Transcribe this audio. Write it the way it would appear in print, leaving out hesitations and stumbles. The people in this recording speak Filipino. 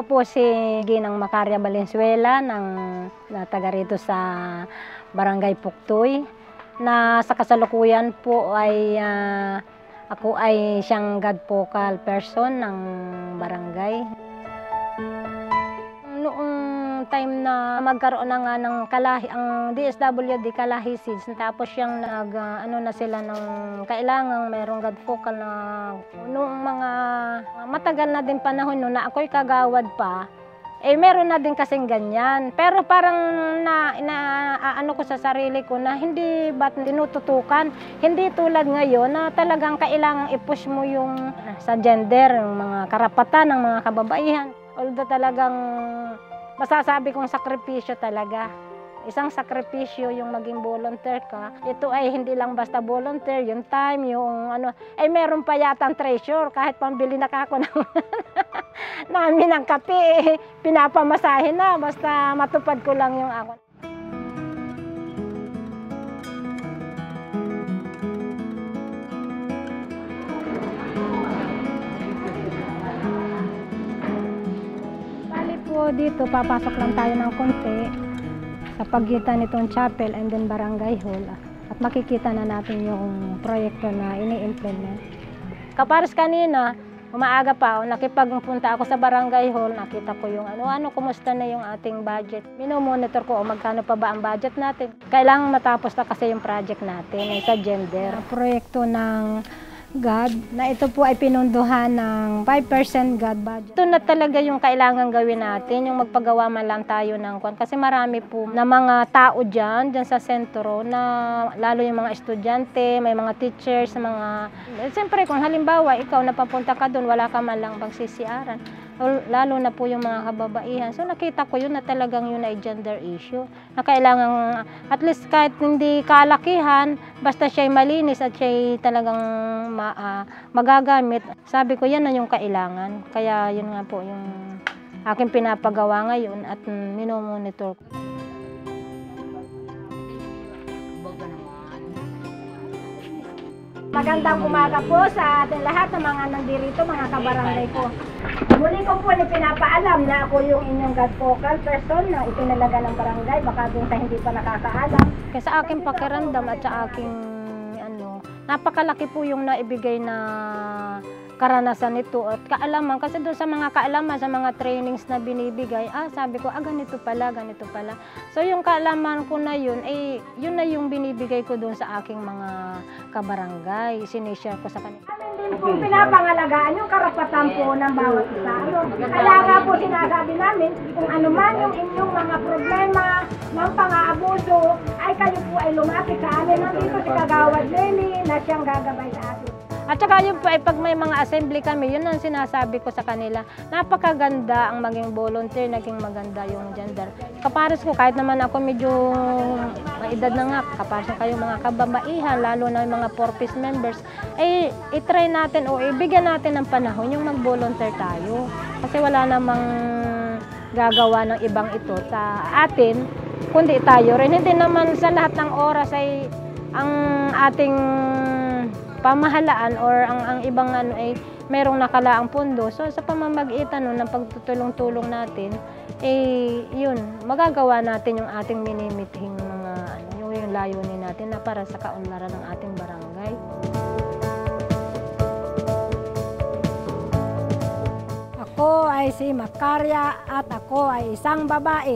po si Ginang Macaria Valenzuela na taga rito sa Barangay Puktoy, na sa kasalukuyan po ay ako ay siyang God focal person ng barangay. Noong time na magkaroon na nga ng ang DSWD Kalahi Seeds, tapos siyang na sila ng kailangang mayroong God focal na noong mga matagal na din panahon no, na ako'y kagawad pa, meron na din kasing ganyan. Pero parang ano ko sa sarili ko na hindi ba't tinututukan. Hindi tulad ngayon na talagang kailangang i-push mo yung sa gender, yung mga karapatan ng mga kababaihan. Although talagang masasabi kong sakripisyo talaga. Isang sakripisyo yung maging volunteer ka. Ito ay hindi lang basta volunteer, yung time, yung ano, meron pa yata ang treasure, kahit pambili na ako ng namin ng kape, pinapamasahe na, basta matupad ko lang yung ako. Bali po dito, papasok lang tayo ng konti sa pagitan nitong chapel and then barangay hall, at makikita na natin yung proyekto na ini-implement. Kapares kanina, umaaga pa, nakipagpunta ako sa barangay hall, nakita ko yung ano, kumusta na yung ating budget. Minomonitor ko, magkano pa ba ang budget natin. Kailangan matapos na kasi yung project natin sa gender. Proyekto ng God, na ito po ay pinunduhan ng 5% God budget. Ito na talaga yung kailangan gawin natin, yung magpagawa man lang tayo ng kwan. Kasi marami po na mga tao dyan sa sentro, na lalo yung mga estudyante, may mga teachers, mga... Siyempre kung halimbawa ikaw napapunta ka doon, wala ka man lang pagsisiaran, lalo na po yung mga kababaihan. So nakita ko yun na talagang yun ay gender issue, na kailangan at least kahit hindi kalakihan, basta siya'y malinis at siya'y talagang magagamit. Sabi ko yan na yung kailangan. Kaya yun nga po yung aking pinapagawa ngayon at minomonitor ko. Magandang umaga po sa ating lahat ng mga nandirito, mga kabarangay ko. Muli ko po pinapaalam na ako yung inyong God focal person na itinalaga ng barangay, baka dun sa hindi pa nakakaalam. Kaya sa aking pakiramdam at sa aking napakalaki po yung naibigay na karanasan nito at kaalaman. Kasi doon sa mga kaalaman, sa mga trainings na binibigay, sabi ko, ganito pala, ganito pala. So yung kaalaman ko na yun, yun na yung binibigay ko doon sa aking mga kabarangay. Sinishare ko sa kanila. Amin din po pinapangalagaan yung karapatan po ng bawat isa. Kailangan po sinasabi namin, kung ano man yung inyong mga problema ng pang-aabuso, ay kayo po ay lumapit sa amin. Nandito si Kagawad Lenny na siyang gagabay sa atin. At saka yun po, pag may mga assembly kami, yun ang sinasabi ko sa kanila. Napakaganda ang maging volunteer, naging maganda yung gender. Kapares ko, kahit naman ako medyo maedad na nga, kapares kayo mga kababaihan, lalo na yung mga 4-piece members, i-try natin o ibigyan natin ng panahon yung mag-volunteer tayo. Kasi wala namang gagawa ng ibang ito sa atin, kundi tayo rin. Hindi naman sa lahat ng oras ay ang ating pamahalaan or ang ibang ay merong nakalaang pundo. So sa pamamagitan ng pagtutulong-tulong natin, yun, magagawa natin yung ating minimithing mga yung layunin natin na para sa kaunlaran ng ating barangay. Ako ay si Macaria at ako ay isang babae.